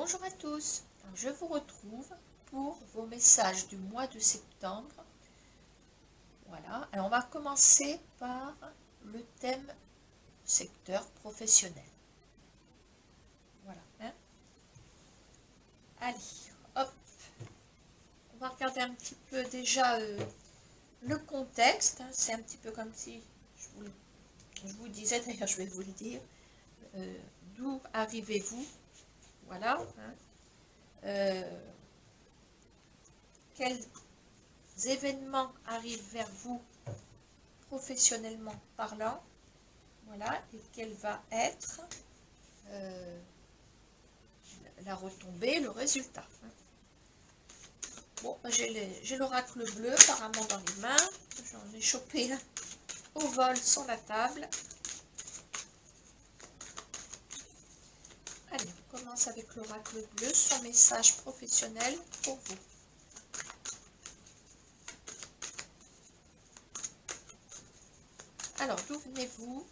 Bonjour à tous, alors, je vous retrouve pour vos messages du mois de septembre. Voilà, alors on va commencer par le thème secteur professionnel. Voilà, hein. Allez, hop, on va regarder un petit peu déjà le contexte, hein. C'est un petit peu comme si je vous disais, d'ailleurs je vais vous le dire, d'où arrivez-vous, voilà, hein. Quels événements arrivent vers vous professionnellement parlant, voilà, et quelle va être la retombée, le résultat. Bon, j'ai l'oracle bleu apparemment dans les mains, j'en ai chopé un au vol sur la table. Allez, on commence avec l'oracle bleu, son message professionnel pour vous. Alors, d'où venez-vous?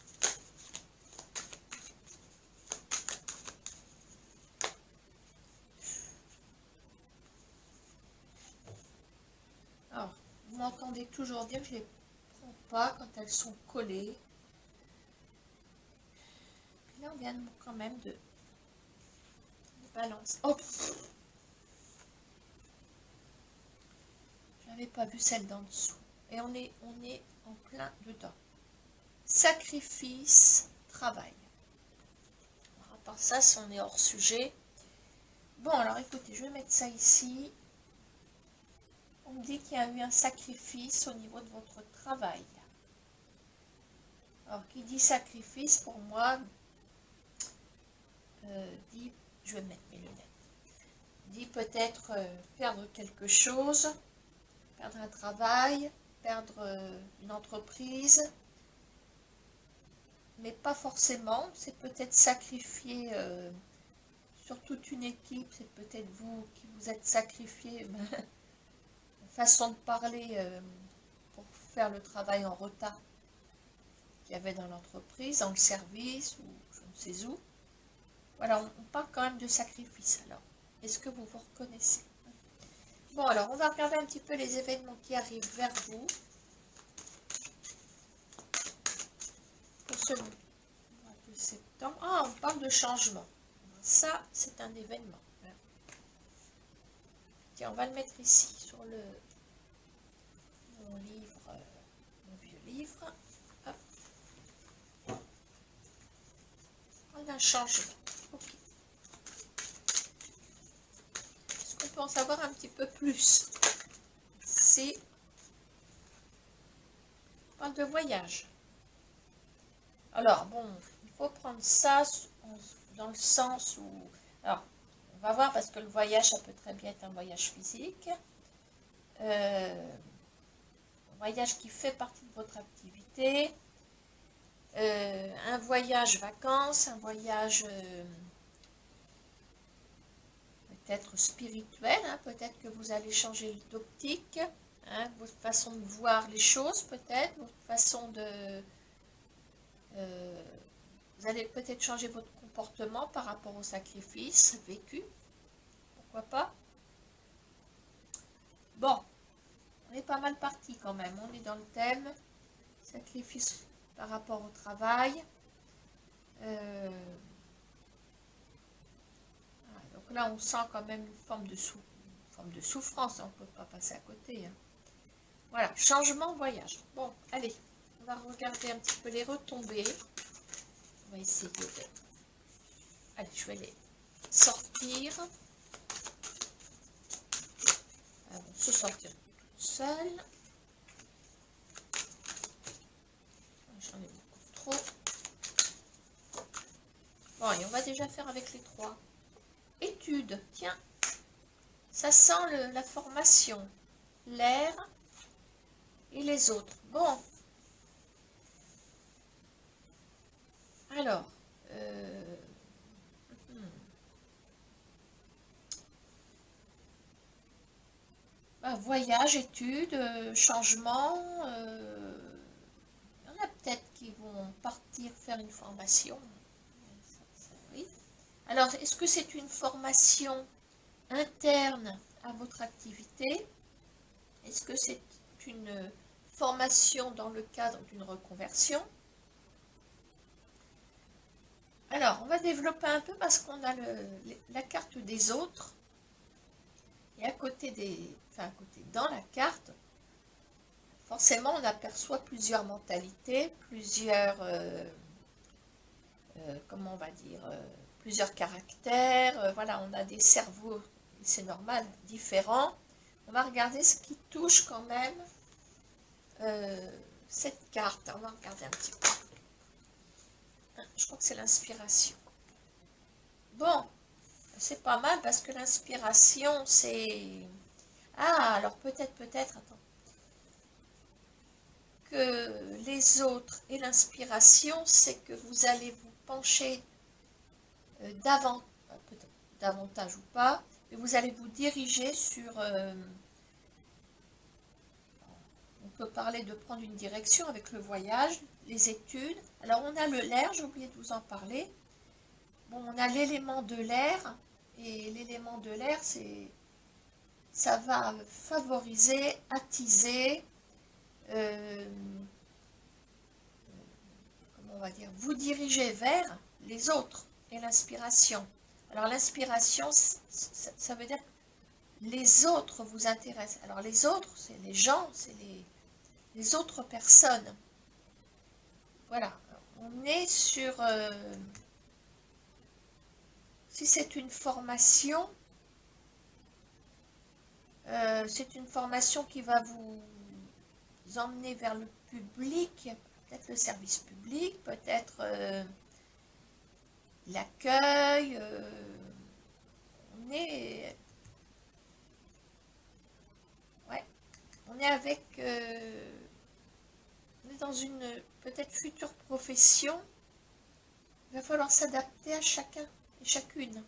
Alors, vous m'entendez toujours dire que je ne les prends pas quand elles sont collées. Puis là, on vient quand même de balance. Hop! Je n'avais pas vu celle d'en dessous. Et on est en plein dedans. Sacrifice, travail. Alors, à part ça, si on est hors sujet. Bon, alors écoutez, je vais mettre ça ici. On me dit qu'il y a eu un sacrifice au niveau de votre travail. Alors, qui dit sacrifice, pour moi, dit, je vais mettre mes lunettes, dit peut-être perdre quelque chose, perdre un travail, perdre une entreprise, mais pas forcément, c'est peut-être sacrifier sur toute une équipe, c'est peut-être vous qui vous êtes sacrifié, façon de parler pour faire le travail en retard qu'il y avait dans l'entreprise, dans le service ou je ne sais où. Voilà, on parle quand même de sacrifice. Alors, est-ce que vous vous reconnaissez? Bon, alors, on va regarder un petit peu les événements qui arrivent vers vous pour ce mois de septembre. Ah, on parle de changement. Ça, c'est un événement. Tiens, on va le mettre ici, sur mon livre, mon vieux livre. Hop. On a un changement. Ok. Est-ce qu'on peut en savoir un petit peu plus? C'est... On parle de voyage. Alors, bon, il faut prendre ça dans le sens où... Alors, on va voir parce que le voyage, ça peut très bien être un voyage physique. Un voyage qui fait partie de votre activité. Un voyage vacances, un voyage peut-être spirituel, hein, peut-être que vous allez changer d'optique, hein, votre façon de voir les choses peut-être, votre façon de... vous allez peut-être changer votre comportement par rapport au sacrifice vécu, pourquoi pas. Bon, on est pas mal parti quand même, on est dans le thème, sacrifice par rapport au travail. Donc là, on sent quand même une forme de souffrance, on ne peut pas passer à côté. Hein. Voilà, changement, voyage. Bon, allez, on va regarder un petit peu les retombées. On va essayer de... Allez, je vais les sortir. Elles vont se sortir toutes seules. J'en ai beaucoup trop. Bon, et on va déjà faire avec les trois. Études, tiens, ça sent la formation, l'air et les autres. Bon, alors, voyage, études, changement, il y en a peut-être qui vont partir faire une formation, oui. Alors, est-ce que c'est une formation interne à votre activité? Est-ce que c'est une formation dans le cadre d'une reconversion? Alors, on va développer un peu parce qu'on a la carte des autres. Et à côté dans la carte, forcément, on aperçoit plusieurs mentalités, plusieurs, comment on va dire, plusieurs caractères. Voilà, on a des cerveaux, c'est normal, différents. On va regarder ce qui touche quand même cette carte. On va regarder un petit peu. Je crois que c'est l'inspiration. Bon, c'est pas mal parce que l'inspiration, c'est... Ah, alors peut-être, attends. Que les autres et l'inspiration, c'est que vous allez vous pencher peut-être davantage ou pas, mais vous allez vous diriger sur... on peut parler de prendre une direction avec le voyage, les études. Alors on a l'air, j'ai oublié de vous en parler. Bon, on a l'élément de l'air, et l'élément de l'air, ça va favoriser, attiser, comment on va dire, vous diriger vers les autres et l'inspiration. Alors l'inspiration, ça veut dire que les autres vous intéressent. Alors les autres, c'est les gens, c'est les autres personnes. Voilà, on est sur... si c'est une formation, c'est une formation qui va vous emmener vers le public, peut-être le service public, peut-être l'accueil. On est... Ouais, on est avec... on est dans une peut-être future profession. Il va falloir s'adapter à chacun et chacune.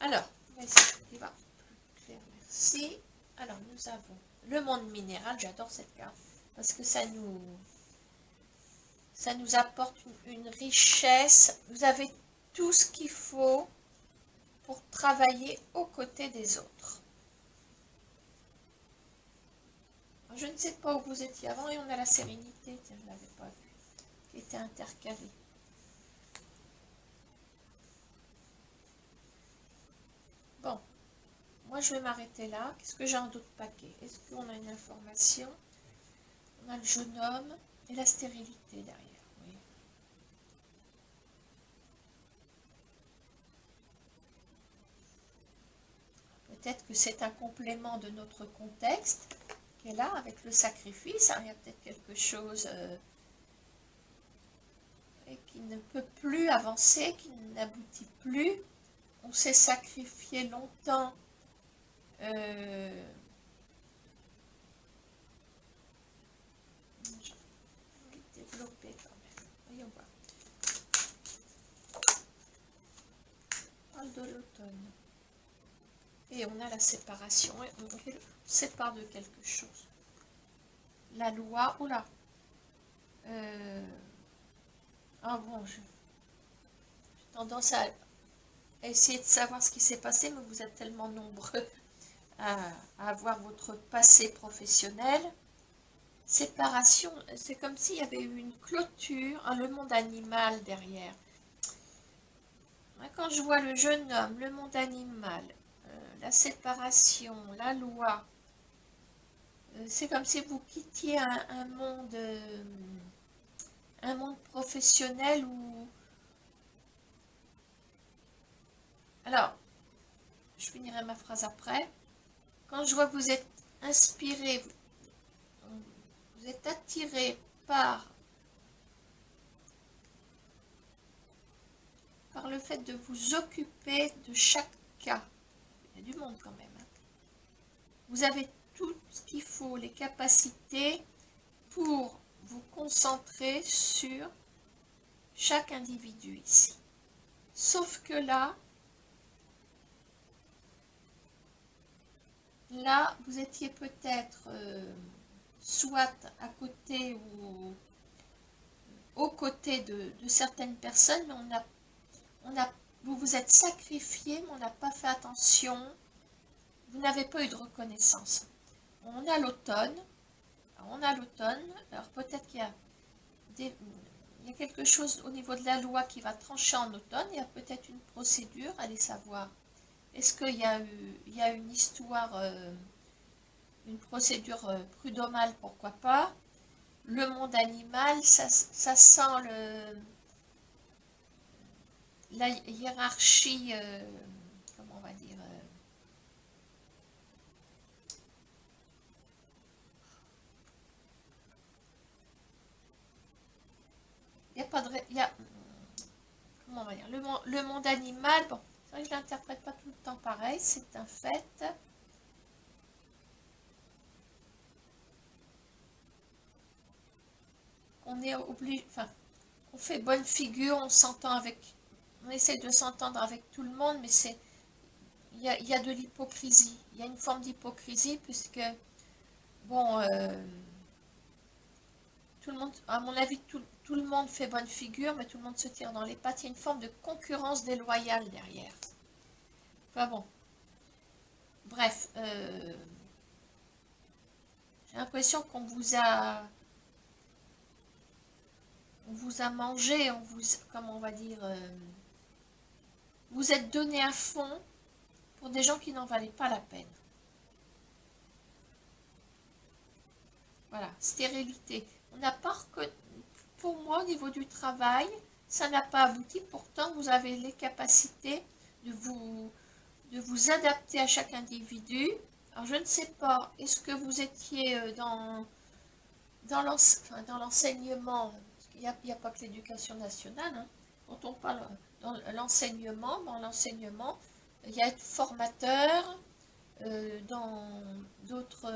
Alors, on va essayer de voir plus clair, merci. Alors, nous avons le monde minéral, j'adore cette carte, parce que ça nous apporte une richesse. Vous avez tout ce qu'il faut pour travailler aux côtés des autres. Alors, je ne sais pas où vous étiez avant, et on a la sérénité, tiens, je ne l'avais pas vu, qui était intercalée. Bon, moi je vais m'arrêter là. Qu'est-ce que j'ai en d'autres paquets? Est-ce qu'on a une information? On a le jeune homme et la stérilité derrière. Oui. Peut-être que c'est un complément de notre contexte qui est là avec le sacrifice. Il y a peut-être quelque chose qui ne peut plus avancer, qui n'aboutit plus. On s'est sacrifié longtemps. Développer quand même. Voyons voir. On parle de l'automne. Et on a la séparation. On sépare de quelque chose. La loi. Oula. Ah bon, j'ai tendance à essayer de savoir ce qui s'est passé, mais vous êtes tellement nombreux à avoir votre passé professionnel. Séparation, c'est comme s'il y avait eu une clôture, le monde animal derrière. Quand je vois le jeune homme, le monde animal, la séparation, la loi, c'est comme si vous quittiez un monde professionnel où... Alors, je finirai ma phrase après. Quand je vois que vous êtes inspiré, vous êtes attiré par le fait de vous occuper de chaque cas. Il y a du monde quand même. Hein. Vous avez tout ce qu'il faut, les capacités pour vous concentrer sur chaque individu ici. Sauf que là, vous étiez peut-être soit à côté ou aux côtés de certaines personnes, mais vous vous êtes sacrifié, mais on n'a pas fait attention, vous n'avez pas eu de reconnaissance. On a l'automne, alors peut-être qu'il y a il y a quelque chose au niveau de la loi qui va trancher en automne, il y a peut-être une procédure, allez savoir. Est-ce qu'il y a une histoire, une procédure prud'homale, pourquoi pas. Le monde animal, ça sent la hiérarchie, comment on va dire, il n'y a pas de... comment on va dire, le monde animal, bon, c'est vrai que je ne l'interprète pas tout le temps pareil, c'est un fait. On est obligé, enfin, on fait bonne figure, on essaie de s'entendre avec tout le monde, mais il y a de l'hypocrisie. Il y a une forme d'hypocrisie puisque, bon, tout le monde, à mon avis, tout le monde fait bonne figure, mais tout le monde se tire dans les pattes. Il y a une forme de concurrence déloyale derrière. Enfin bon, bref, j'ai l'impression qu'on vous a mangé, comment on va dire, vous êtes donné à fond pour des gens qui n'en valaient pas la peine. Voilà, stérilité. On n'a pas reconnu, pour moi, au niveau du travail, ça n'a pas abouti. Pourtant, vous avez les capacités de vous adapter à chaque individu. Alors, je ne sais pas, est-ce que vous étiez dans l'enseignement, parce qu'il n'y a pas que l'éducation nationale, hein. Quand on parle dans l'enseignement, il y a être formateur, dans d'autres,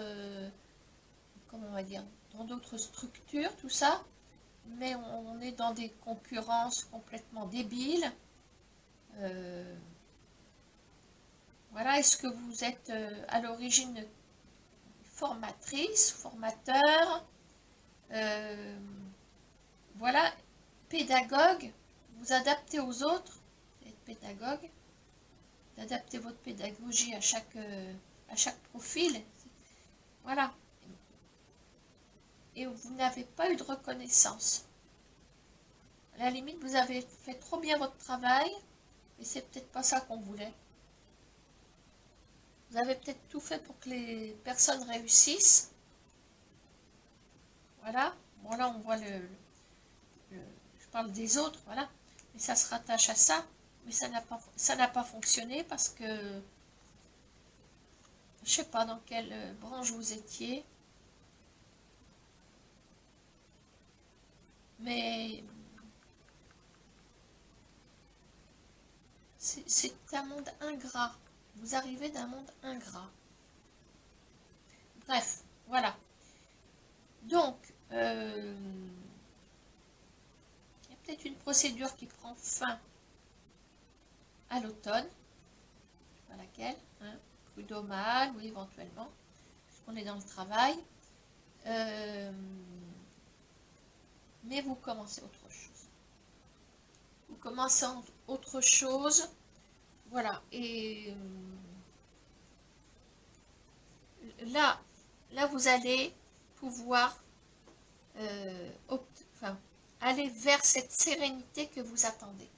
comment on va dire, dans d'autres structures, tout ça, mais on est dans des concurrences complètement débiles. Voilà, est-ce que vous êtes à l'origine formatrice, formateur, voilà, pédagogue, vous adaptez aux autres, vous êtes pédagogue, d'adapter votre pédagogie à chaque profil, voilà. Et vous n'avez pas eu de reconnaissance. À la limite, vous avez fait trop bien votre travail, mais c'est peut-être pas ça qu'on voulait. Vous avez peut-être tout fait pour que les personnes réussissent. Voilà. Bon, là, on voit je parle des autres, voilà. Mais ça se rattache à ça. Mais ça n'a pas fonctionné parce que je sais pas dans quelle branche vous étiez. Mais c'est un monde ingrat. Vous arrivez d'un monde ingrat. Bref, voilà. Donc, il y a peut-être une procédure qui prend fin à l'automne. À laquelle, hein, prud'homal, oui, éventuellement, puisqu'on est dans le travail. Mais vous commencez autre chose. Vous commencez autre chose. Voilà. Et là, vous allez pouvoir aller vers cette sérénité que vous attendez.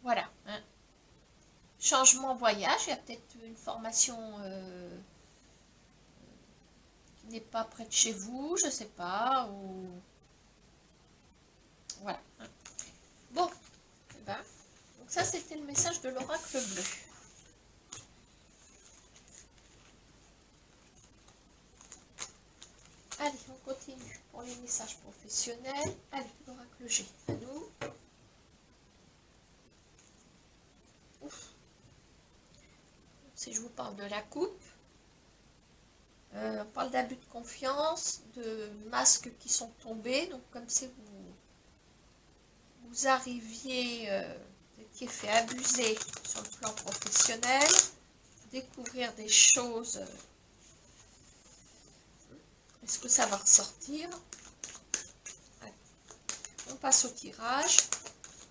Voilà. Hein. Changement voyage, il y a peut-être une formation qui n'est pas près de chez vous, je ne sais pas, ou... Voilà. Bon, eh ben, donc ça c'était le message de l'oracle bleu. Allez, on continue pour les messages professionnels. Allez, l'oracle G, à nous. Ouf. Si je vous parle de la coupe, on parle d'abus de confiance, de masques qui sont tombés, donc comme si vous arriviez, vous étiez fait abuser sur le plan professionnel, découvrir des choses Est-ce que ça va ressortir? Allez, on passe au tirage.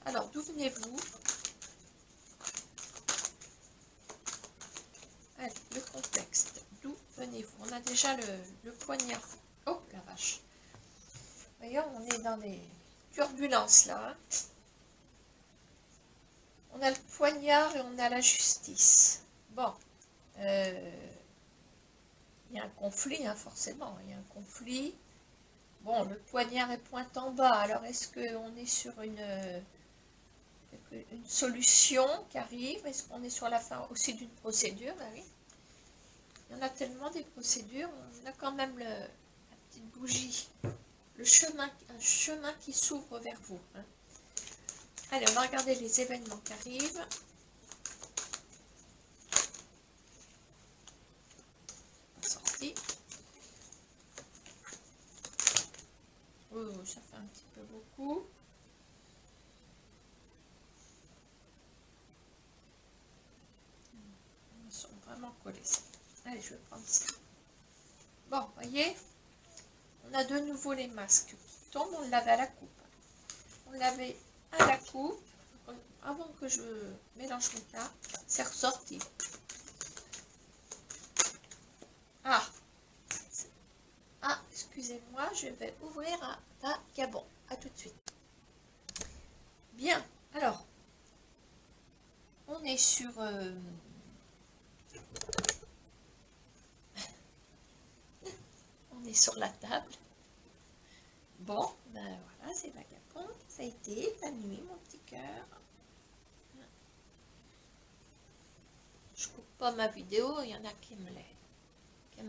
Alors, d'où venez-vous? Allez, le contexte. D'où venez-vous? On a déjà le poignard. Oh, la vache. Voyons, on est dans des turbulences là. On a le poignard et on a la justice. Bon. Il y a un conflit, hein, forcément. Il y a un conflit. Bon, le poignard est pointe en bas. Alors, est-ce qu'on est sur une solution qui arrive? Est-ce qu'on est sur la fin aussi d'une procédure? Ben oui. Il y en a tellement des procédures. On a quand même la petite bougie. Un chemin qui s'ouvre vers vous. Hein. Allez, on va regarder les événements qui arrivent. Sorti. Oh, ça fait un petit peu beaucoup. Ils sont vraiment collés. Allez, je vais prendre ça. Bon, voyez, on a de nouveau les masques qui tombent. On l'avait à la coupe. On l'avait à la coupe. Avant que je mélange mes cartes, c'est ressorti. Ah, excusez-moi, je vais ouvrir un vagabond. À tout de suite. Bien, alors, on est sur... on est sur la table. Bon, ben voilà, c'est vagabond. Ça a été la nuit, mon petit cœur. Je coupe pas ma vidéo, il y en a qui aiment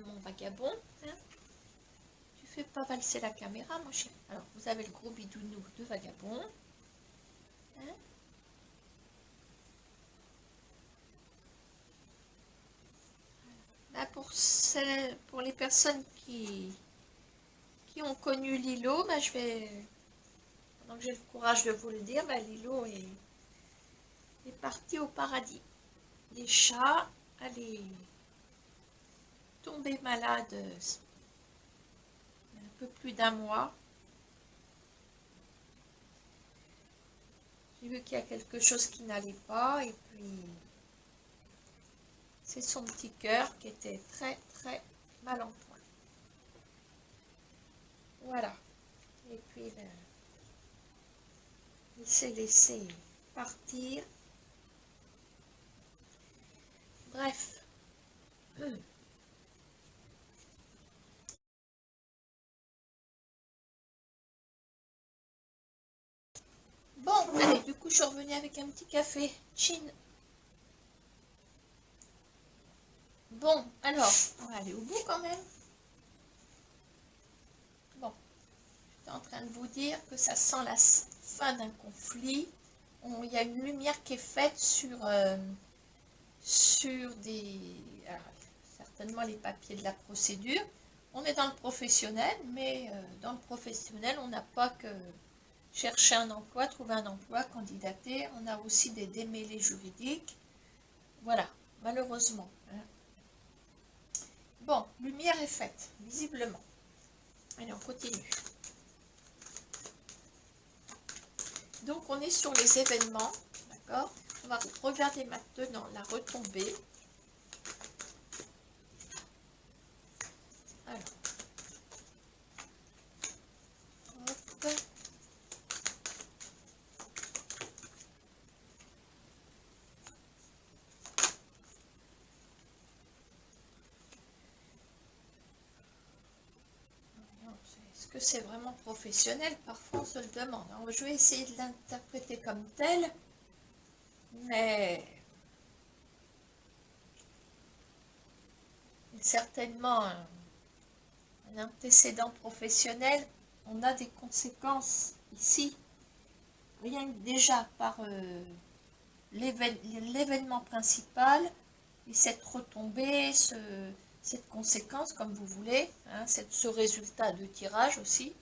mon vagabond. Hein. Tu fais pas valser la caméra, mon chéri. Alors, vous avez le gros bidounou de vagabond. Hein. Là, pour les personnes qui ont connu Lilo, ben, pendant que j'ai le courage de vous le dire, ben, Lilo est partie au paradis. Les chats, elle est tombée malade il y a un peu plus d'un mois. J'ai vu qu'il y a quelque chose qui n'allait pas et puis c'est son petit cœur qui était très très mal en point. Voilà. Et puis il s'est laissé partir. Bref. Bon, allez, du coup, je suis revenue avec un petit café. Chin. Bon, alors, on va aller au bout quand même. Bon, j'étais en train de vous dire que ça sent la fin d'un conflit. Il y a une lumière qui est faite sur alors, certainement les papiers de la procédure. On est dans le professionnel, mais dans le professionnel, on n'a pas que chercher un emploi, trouver un emploi, candidater. On a aussi des démêlés juridiques. Voilà, malheureusement. Hein. Bon, lumière est faite, visiblement. Allez, on continue. Donc, on est sur les événements, d'accord? On va regarder maintenant la retombée. Alors, hop. Est-ce que c'est vraiment professionnel? Parfois, on se le demande. Alors, je vais essayer de l'interpréter comme tel, mais certainement un antécédent professionnel, on a des conséquences ici, rien que déjà par l'événement principal, et cette retombée, cette conséquence, comme vous voulez, hein, ce résultat de tirage aussi.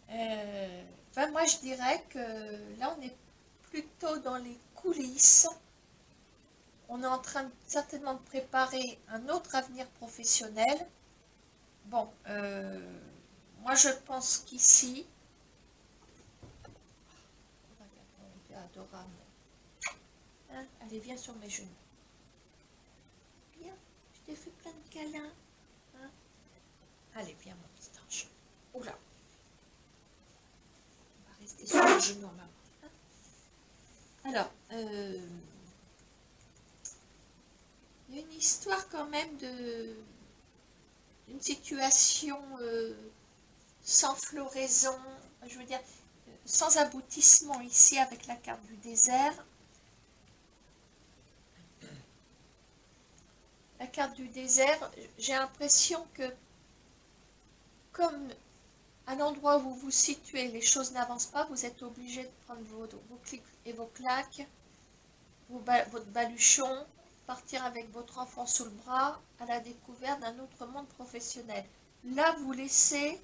Moi, je dirais que là, on est plutôt dans les coulisses. On est en train certainement de préparer un autre avenir professionnel. Bon, moi je pense qu'ici, on est adorable. Hein, allez, viens sur mes genoux. Viens, je t'ai fait plein de câlins. Hein. Allez, viens mon petit ange. Oula. On va rester sur les genoux, maman. Hein. Alors, il y a une histoire quand même d'une situation sans floraison, je veux dire, sans aboutissement ici avec la carte du désert. La carte du désert, j'ai l'impression que comme à l'endroit où vous vous situez, les choses n'avancent pas, vous êtes obligé de prendre vos clics et vos claques, votre baluchon, partir avec votre enfant sous le bras à la découverte d'un autre monde professionnel. Là, vous laissez,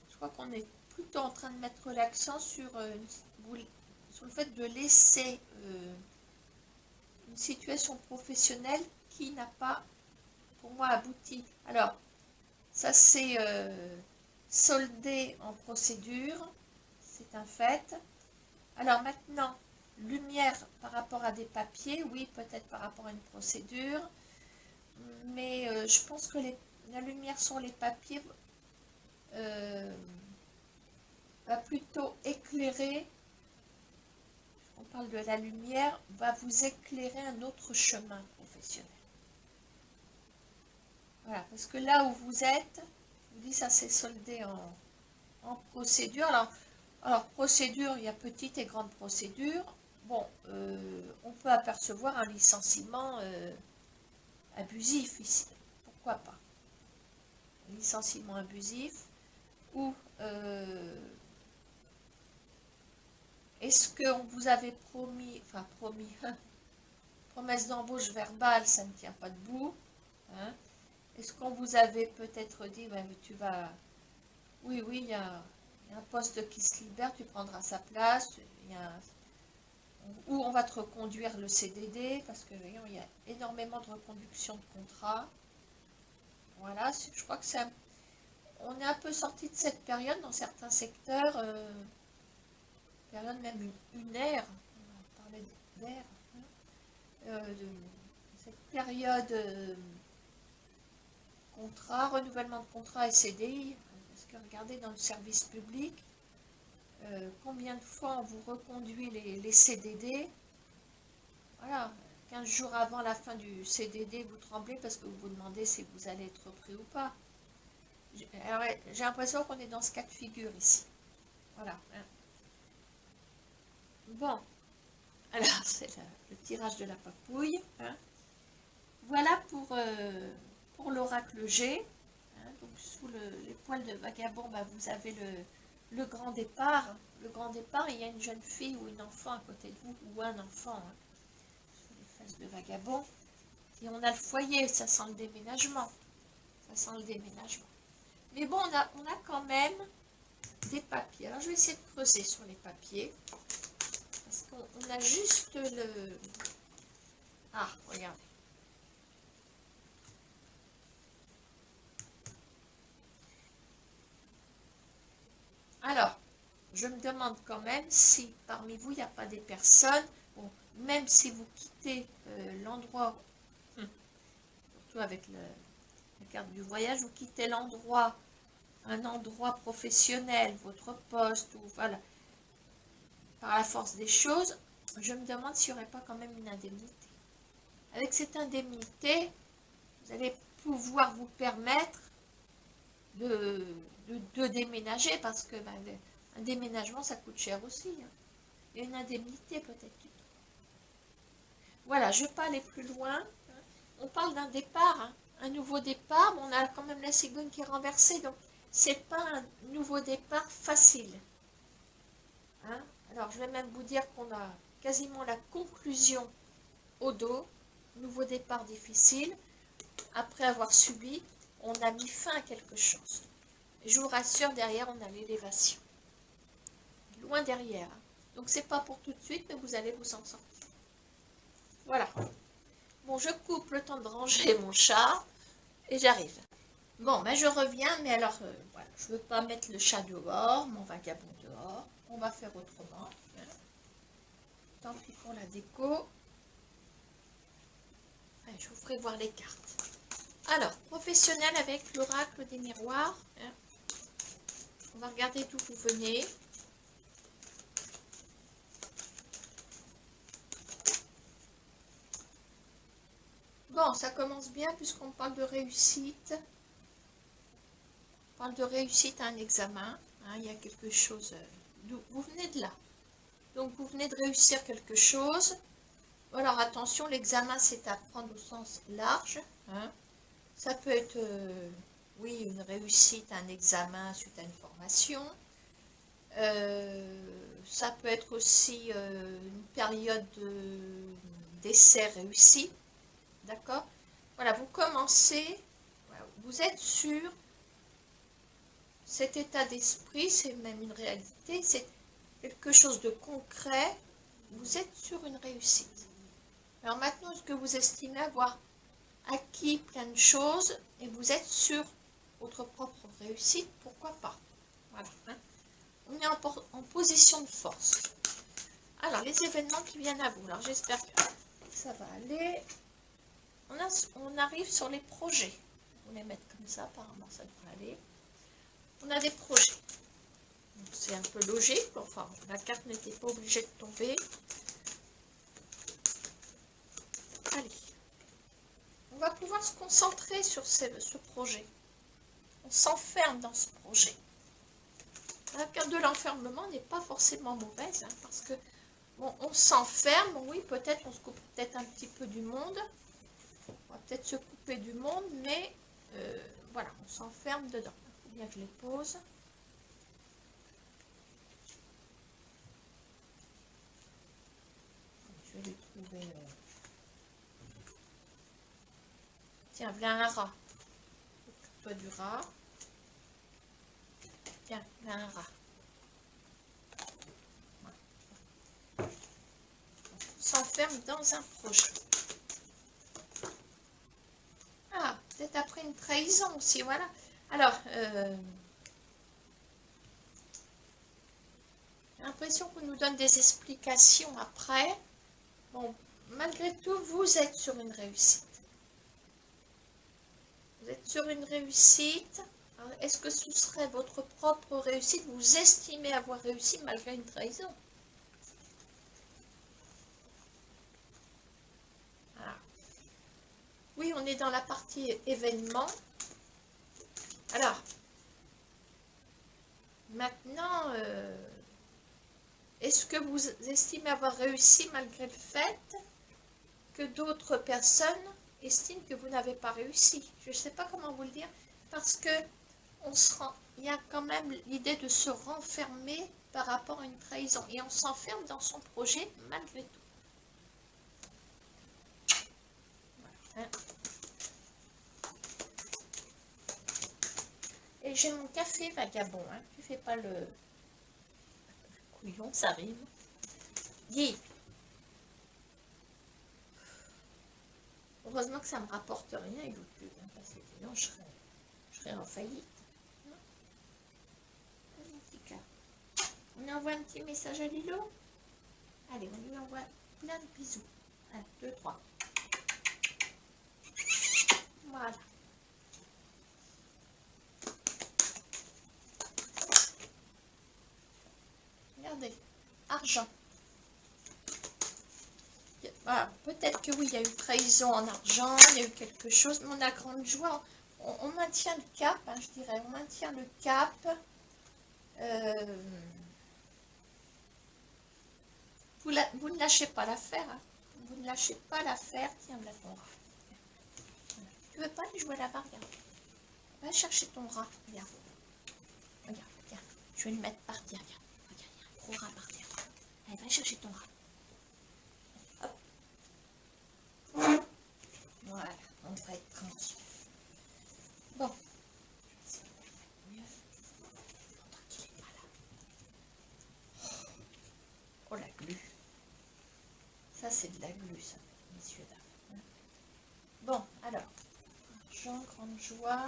je crois qu'on est plutôt en train de mettre l'accent sur le fait de laisser une situation professionnelle qui n'a pas, pour moi, abouti. Alors, ça c'est soldé en procédure, c'est un fait. Alors maintenant, lumière par rapport à des papiers, oui, peut-être par rapport à une procédure, mais je pense que la lumière sur les papiers va plutôt éclairer, on parle de la lumière, va vous éclairer un autre chemin professionnel. Voilà, parce que là où vous êtes, je vous dis, ça s'est soldé en procédure. Alors, procédure, il y a petite et grande procédure. Bon, on peut apercevoir un licenciement abusif ici. Pourquoi pas? Un licenciement abusif ou est-ce qu'on vous avait promis, enfin promis, promesse d'embauche verbale, ça ne tient pas debout. Hein. Est-ce qu'on vous avait peut-être dit, ben, tu vas, oui, il y a un poste qui se libère, tu prendras sa place, ou on va te reconduire le CDD, parce que voyons, il y a énormément de reconduction de contrats. Voilà, je crois que on est un peu sorti de cette période dans certains secteurs, période même une ère, on parlait d'ère, hein, cette période contrat, renouvellement de contrat et CDI, parce que regardez dans le service public, combien de fois on vous reconduit les CDD, voilà, 15 jours avant la fin du CDD, vous tremblez parce que vous vous demandez si vous allez être repris ou pas. J'ai l'impression qu'on est dans ce cas de figure ici. Voilà. Bon, alors c'est le tirage de la papouille. Hein. Voilà pour l'oracle G. Hein. Donc sous les poils de vagabond, bah, vous avez le grand départ. Le grand départ, il y a une jeune fille ou un enfant à côté de vous, ou un enfant. Hein. Les faces de vagabond. Et on a le foyer, ça sent le déménagement. Ça sent le déménagement. Mais bon, on a quand même des papiers. Alors, je vais essayer de creuser sur les papiers. Parce qu'on a juste le... Ah, regardez. Alors, je me demande quand même si parmi vous, il n'y a pas des personnes, bon, même si vous quittez l'endroit, surtout avec la carte du voyage, vous quittez l'endroit, un endroit professionnel, votre poste, ou voilà, par la force des choses, je me demande s'il n'y aurait pas quand même une indemnité. Avec cette indemnité, vous allez pouvoir vous permettre de déménager, parce que ben, un déménagement, ça coûte cher aussi. Hein. Et une indemnité peut-être. Voilà, je ne vais pas aller plus loin. On parle d'un départ, hein, un nouveau départ, mais on a quand même la cigogne qui est renversée, donc c'est pas un nouveau départ facile. Hein. Alors, je vais même vous dire qu'on a quasiment la conclusion au dos, nouveau départ difficile. Après avoir subi, on a mis fin à quelque chose. Et je vous rassure, derrière, on a l'élévation. Loin derrière. Hein. Donc, c'est pas pour tout de suite, mais vous allez vous en sortir. Voilà. Bon, je coupe le temps de ranger mon chat et j'arrive. Bon, ben je reviens, mais alors, voilà, je ne veux pas mettre le chat dehors, mon vagabond dehors. On va faire autrement. Hein. Tant pis pour la déco. Allez, je vous ferai voir les cartes. Alors, professionnel avec l'oracle des miroirs. Hein. On va regarder d'où vous venez. Bon, ça commence bien puisqu'on parle de réussite. On parle de réussite à un examen. Hein, il y a quelque chose... vous venez de là. Donc, vous venez de réussir quelque chose. Alors, attention, l'examen, c'est à prendre au sens large. Hein. Ça peut être, oui, une réussite à un examen suite à une formation. Ça peut être aussi une période d'essai réussi. D'accord? Voilà, vous commencez, voilà, vous êtes sur cet état d'esprit, c'est même une réalité, c'est quelque chose de concret, vous êtes sur une réussite. Alors maintenant, est-ce que vous estimez avoir acquis plein de choses et vous êtes sur votre propre réussite? Pourquoi pas? Voilà, hein. On est en position de force. Alors, les événements qui viennent à vous. Alors, j'espère que ça va aller. On arrive sur les projets. On les mettre comme ça, apparemment ça devrait aller. On a des projets. C'est un peu logique. Enfin, la carte n'était pas obligée de tomber. Allez. On va pouvoir se concentrer sur ce projet. On s'enferme dans ce projet. La carte de l'enfermement n'est pas forcément mauvaise, hein, parce que bon, on s'enferme, oui, peut-être on se coupe peut-être un petit peu du monde. On va peut-être se couper du monde, mais voilà, on s'enferme dedans. Il faut bien que je les pose. Je vais lui trouver... Tiens, viens un rat. Occupe-toi du rat. Tiens, viens un rat. Voilà. On s'enferme dans un projet. Ah, peut-être après une trahison aussi, voilà. Alors, j'ai l'impression qu'on nous donne des explications après. Bon, malgré tout, vous êtes sur une réussite. Vous êtes sur une réussite. Est-ce que ce serait votre propre réussite? Vous estimez avoir réussi malgré une trahison? Voilà. Oui, on est dans la partie événement. Alors, maintenant, est-ce que vous estimez avoir réussi malgré le fait que d'autres personnes estiment que vous n'avez pas réussi? Je ne sais pas comment vous le dire, parce que il y a quand même l'idée de se renfermer par rapport à une trahison, et on s'enferme dans son projet malgré tout. Voilà, hein. Et j'ai mon café vagabond, hein. Tu fais pas le couillon, ça rime. Dis. Heureusement que ça ne me rapporte rien, YouTube, hein, parce que sinon je serais en faillite. On envoie un petit message à Lilo. Allez, on lui envoie plein de bisous. 1, 2, 3. Voilà. Regardez. Argent. Voilà. Peut-être que oui, il y a eu trahison en argent, il y a eu quelque chose, mais on a grande joie. On maintient le cap, hein, je dirais. On maintient le cap. Vous ne lâchez pas l'affaire. Hein. Vous ne lâchez pas l'affaire. Tiens, là ton rat. Voilà. Tu veux pas aller jouer là-bas? Regarde. Va chercher ton rat. Regarde. Regarde, regarde. Je vais le mettre par terre. Regarde. Regarde, il y a un gros rat par terre. Allez, va chercher ton rat. Hop. Voilà, on va être tranquille. Bon. Pendant qu'il n'est pas là. Oh, la glu. Ça, c'est de la glu, ça, messieurs, dames. Bon, alors. Argent, grande joie.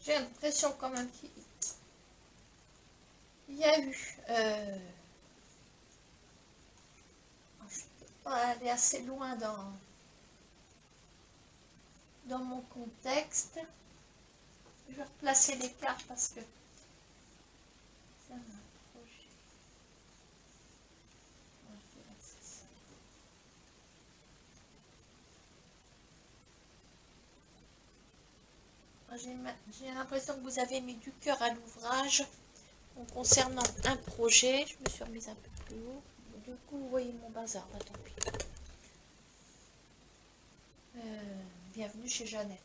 J'ai l'impression quand même qu'il y a eu... je ne peux pas aller assez loin dans mon contexte. Je vais replacer les cartes parce que ça m'approche. J'ai l'impression que vous avez mis du cœur à l'ouvrage concernant un projet. Je me suis remise un peu plus haut. Du coup, vous voyez mon bazar, là, tant pis. Bienvenue chez Jeannette.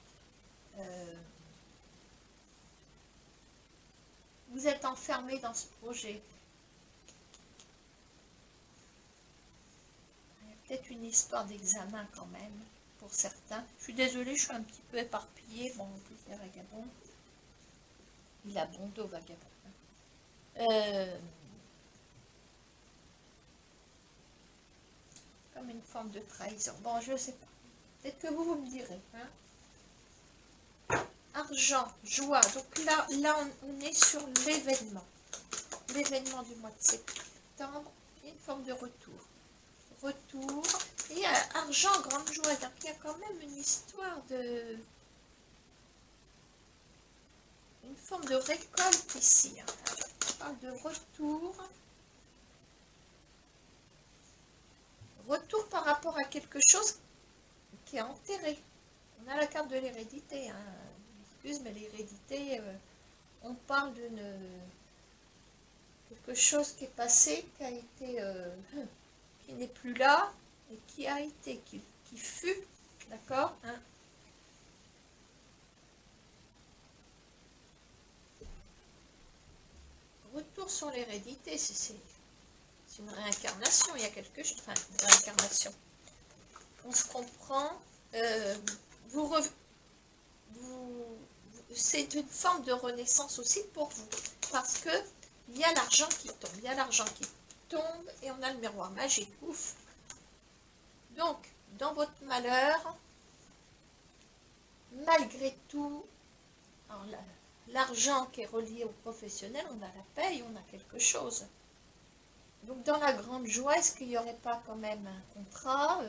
Vous êtes enfermé dans ce projet. Il y a peut-être une histoire d'examen quand même, pour certains. Je suis désolée, je suis un petit peu éparpillée. Bon, en plus, il y a Vagabond. Il a bon dos, Vagabond. Comme une forme de trahison. Bon, je ne sais pas. Peut-être que vous me direz. Hein. Argent, joie. Donc là on est sur l'événement. L'événement du mois de septembre. Il y a une forme de retour. Retour. Et argent, grande joie. Donc il y a quand même une histoire de... Une forme de récolte ici. Hein. On parle de retour. Retour par rapport à quelque chose qui est enterré. On a la carte de l'hérédité. Hein. Excuse, mais l'hérédité, on parle d'une... quelque chose qui est passé, qui a été... qui n'est plus là, et qui a été, qui fut, d'accord, hein. Retour sur l'hérédité, c'est une réincarnation, il y a quelque chose, enfin, une réincarnation. On se comprend, c'est une forme de renaissance aussi pour vous, parce que il y a l'argent qui tombe, il y a l'argent qui tombe, et on a le miroir magique, ouf. Donc, dans votre malheur, malgré tout, l'argent qui est relié au professionnel, on a la paye, on a quelque chose. Donc, dans la grande joie, est-ce qu'il n'y aurait pas quand même un contrat?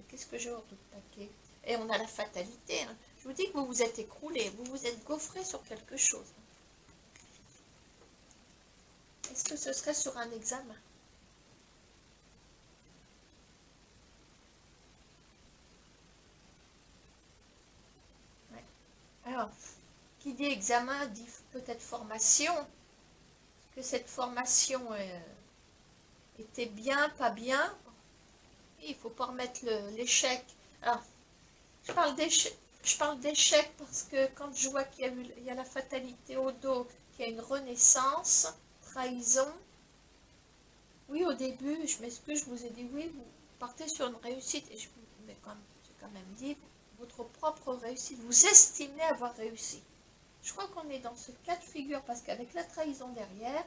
Qu'est-ce que j'ai autour de paquet? Et on a la fatalité. Hein. Je vous dis que vous vous êtes écroulé, vous vous êtes gaufré sur quelque chose. Est-ce que ce serait sur un examen? Ouais. Alors, qui dit examen dit peut-être formation. Est-ce que cette formation était bien, pas bien? Il ne faut pas remettre l'échec. Alors, je parle d'échec parce que quand je vois qu'il y a la fatalité au dos, qu'il y a une renaissance, trahison. Oui, au début, je m'excuse, je vous ai dit oui, vous partez sur une réussite. Et j'ai quand même dit votre propre réussite. Vous estimez avoir réussi. Je crois qu'on est dans ce cas de figure parce qu'avec la trahison derrière,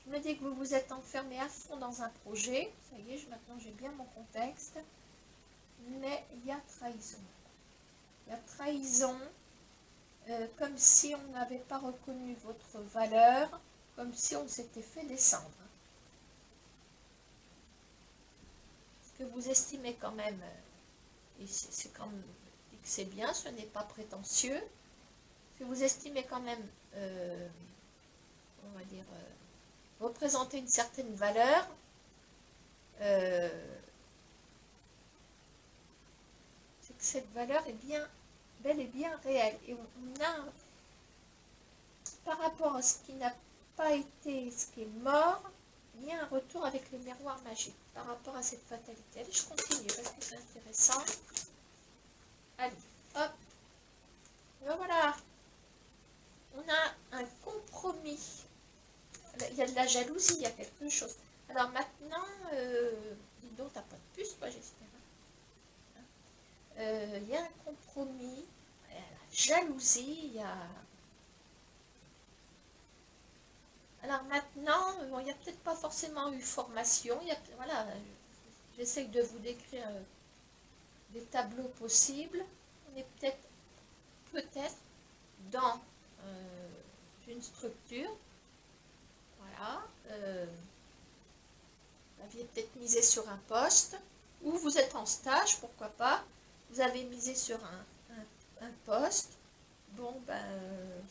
je me dis que vous vous êtes enfermé à fond dans un projet. Ça y est, maintenant j'ai bien mon contexte. Mais il y a trahison. Il y a trahison, comme si on n'avait pas reconnu votre valeur, comme si on s'était fait descendre. Ce que vous estimez quand même, et c'est quand même que c'est bien, ce n'est pas prétentieux, que vous estimez quand même, on va dire, représenter une certaine valeur, c'est que cette valeur est bien, bel et bien réelle. Et on a, par rapport à ce qui n'a pas été, ce qui est mort, il y a un retour avec le miroir magique par rapport à cette fatalité. Allez, je continue parce que c'est intéressant. Allez, hop. Et voilà. On a un compromis. Il y a de la jalousie, il y a quelque chose. Alors maintenant, dis donc, t'as pas de puce, toi, j'espère. Il y a un compromis, il y a la jalousie, il y a... Alors maintenant, bon, il n'y a peut-être pas forcément eu formation, voilà, j'essaie de vous décrire des tableaux possibles. On est peut-être dans une structure. Voilà. Vous aviez peut-être misé sur un poste, ou vous êtes en stage, pourquoi pas. Vous avez misé sur un poste. Bon, ben,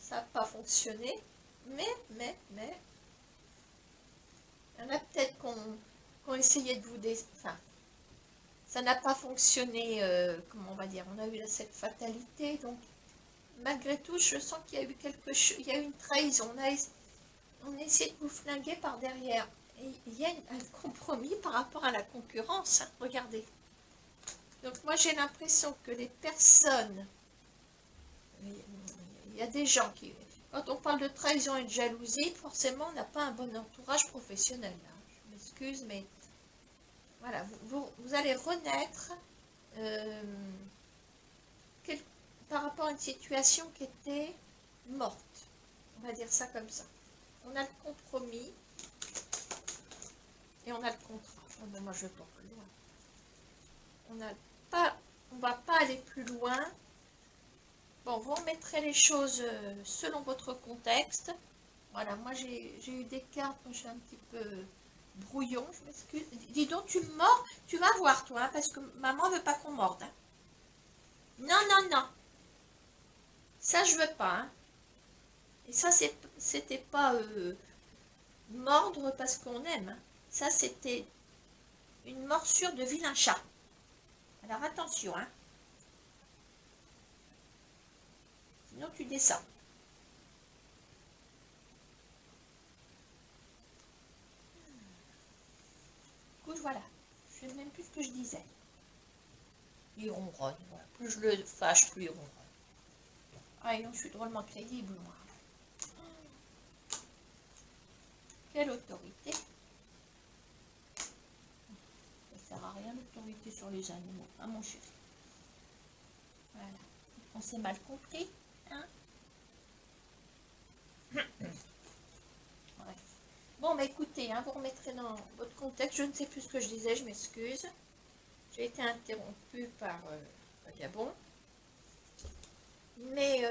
ça n'a pas fonctionné. Mais, il y en a peut-être qu'on essayait de vous... Enfin, ça n'a pas fonctionné, comment on va dire, on a eu cette fatalité, donc malgré tout, je sens qu'il y a eu quelque chose, il y a eu une trahison, on a essayé de vous flinguer par derrière, et il y a un compromis par rapport à la concurrence, hein, regardez. Donc moi j'ai l'impression que les personnes, il y a des gens qui, quand on parle de trahison et de jalousie, forcément on n'a pas un bon entourage professionnel, hein. Je m'excuse, mais voilà, vous allez renaître par rapport à une situation qui était morte. On va dire ça comme ça. On a le compromis et on a le contrat. Oh ben moi je vais pas plus loin. On va pas aller plus loin. Bon, vous remettrez les choses selon votre contexte. Voilà, moi j'ai eu des cartes, je suis un petit peu brouillon, je m'excuse. Dis donc, tu me mords, tu vas voir toi, hein, parce que maman veut pas qu'on morde. Hein. Non, non, non. Ça, je veux pas. Hein. Et ça, c'était pas mordre parce qu'on aime. Hein. Ça, c'était une morsure de vilain chat. Alors, attention. Hein. Sinon, tu descends. Du coup, voilà. Je ne sais même plus ce que je disais. Il ronronne. Voilà. Plus je le fâche, plus il ronronne. Ah, et non, je suis drôlement crédible, moi. Quelle autorité. Ça sert à rien l'autorité sur les animaux, hein, mon chéri. Voilà. On s'est mal compris, hein. Bref. Bon, bah écoutez, hein, vous remettrez dans votre contexte. Je ne sais plus ce que je disais, je m'excuse. J'ai été interrompue par Gabon. Mais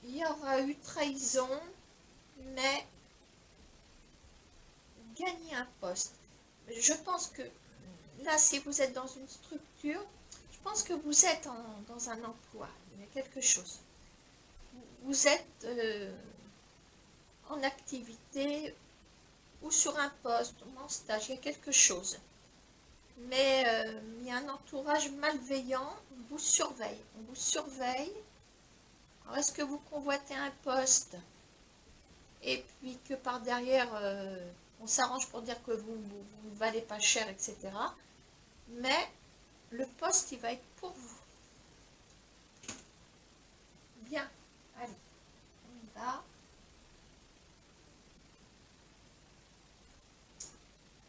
il y aura eu trahison, mais gagner un poste. Je pense que là, si vous êtes dans une structure, je pense que vous êtes dans un emploi. Il y a quelque chose. Vous êtes en activité ou sur un poste ou en stage. Il y a quelque chose. Mais il y a un entourage malveillant. On vous surveille. On vous surveille. Alors, est-ce que vous convoitez un poste et puis que par derrière, on s'arrange pour dire que vous ne valez pas cher, etc. Mais le poste, il va être pour vous. Bien. Allez, on y va.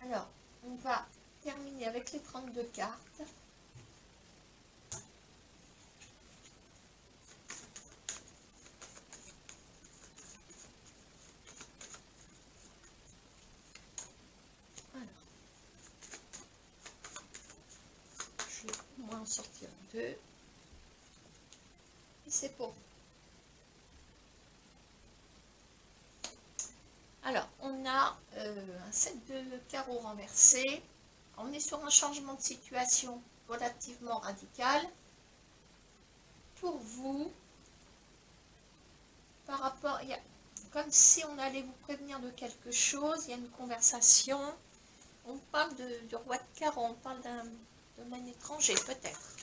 Alors, on va terminer avec les 32 cartes. Alors, je vais au moins en sortir 2. Et c'est pour vous. Alors, on a un set de carreaux renversés. On est sur un changement de situation relativement radical. Pour vous, par rapport, il y a, comme si on allait vous prévenir de quelque chose, il y a une conversation. On parle du roi de carreau, on parle d'un domaine étranger peut-être.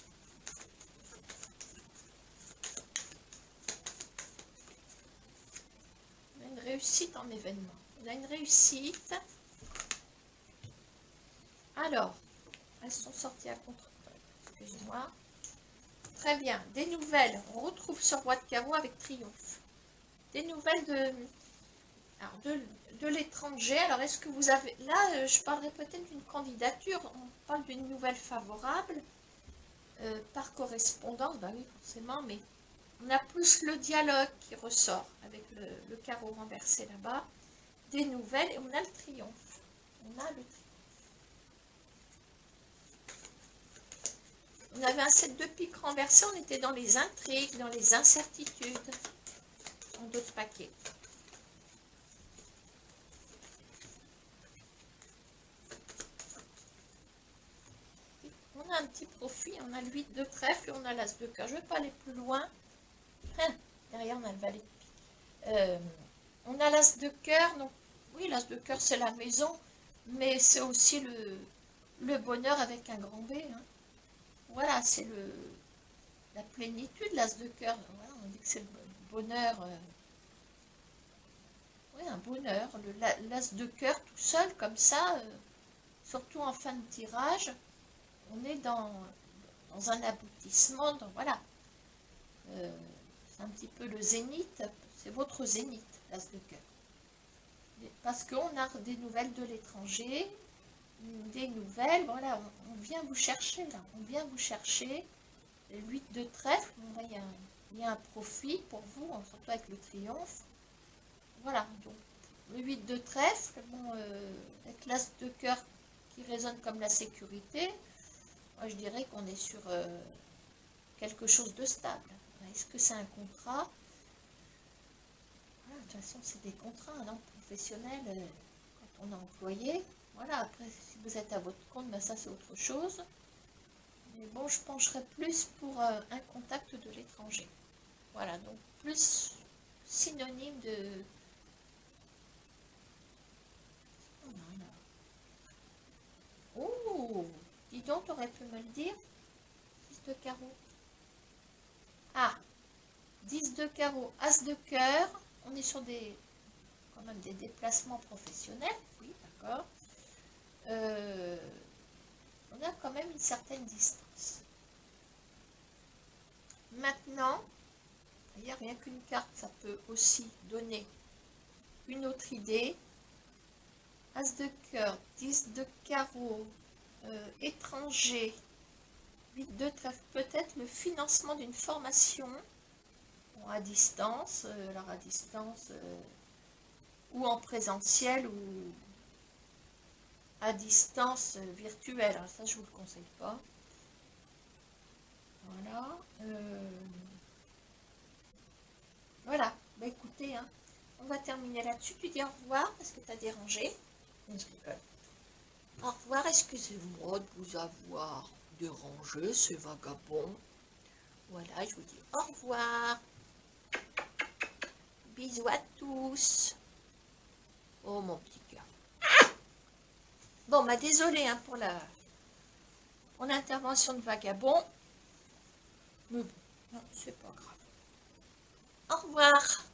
On a une réussite en événement. On a une réussite. Alors, elles sont sorties à contre... Excusez-moi. Très bien. Des nouvelles. On retrouve ce roi de carreau avec triomphe. Des nouvelles de l'étranger. Alors, est-ce que vous avez... Là, je parlerai peut-être d'une candidature. On parle d'une nouvelle favorable par correspondance. Bah oui, forcément, mais on a plus le dialogue qui ressort avec le carreau renversé là-bas. Des nouvelles et on a le triomphe. On a avait un 7 de pique renversé, on était dans les intrigues, dans les incertitudes, dans d'autres paquets. On a un petit profit, on a le 8 de trèfle et on a l'as de cœur. Je ne vais pas aller plus loin. Derrière, on a le valet de pique. On a l'as de cœur, donc oui, l'as de cœur, c'est la maison, mais c'est aussi le bonheur avec un grand B. Hein. Voilà, c'est la plénitude, l'as de cœur. Voilà, on dit que c'est le bonheur. Oui, un bonheur. L'as de cœur tout seul, comme ça, surtout en fin de tirage, on est dans un aboutissement. Voilà. C'est un petit peu le zénith. C'est votre zénith, l'as de cœur. Parce qu'on a des nouvelles de l'étranger, des nouvelles, voilà, on vient vous chercher là, on vient vous chercher. Le 8 de trèfle, bon, là, il y a un profit pour vous, surtout avec le triomphe. Voilà, donc le 8 de trèfle, bon, avec l'as de cœur qui résonne comme la sécurité, moi je dirais qu'on est sur quelque chose de stable. Est-ce que c'est un contrat? Voilà, de toute façon, c'est des contrats non professionnels quand on est employé. Voilà, après, si vous êtes à votre compte, ben ça c'est autre chose. Mais bon, je pencherais plus pour un contact de l'étranger. Voilà, donc plus synonyme de... Oh, dis donc, t'aurais pu me le dire. 10 de carreau. Ah, 10 de carreau, as de cœur. On est sur quand même des déplacements professionnels. Oui, d'accord. On a quand même une certaine distance. Maintenant, il n'y a rien qu'une carte, ça peut aussi donner une autre idée. As de cœur, 10 de carreau, étranger, 8 de trèfle, peut-être le financement d'une formation bon, à distance, alors à distance ou en présentiel ou à distance virtuelle, alors ça je ne vous le conseille pas. Voilà. Voilà, bah écoutez, hein, on va terminer là-dessus. Tu dis au revoir parce que tu as dérangé. Je rigole. Au revoir, excusez-moi de vous avoir dérangé, c'est vagabond. Voilà, je vous dis au revoir. Bisous à tous. Oh mon petit cœur. Bon, bah désolé hein, pour l'intervention de vagabond. Mais bon, c'est pas grave. Au revoir.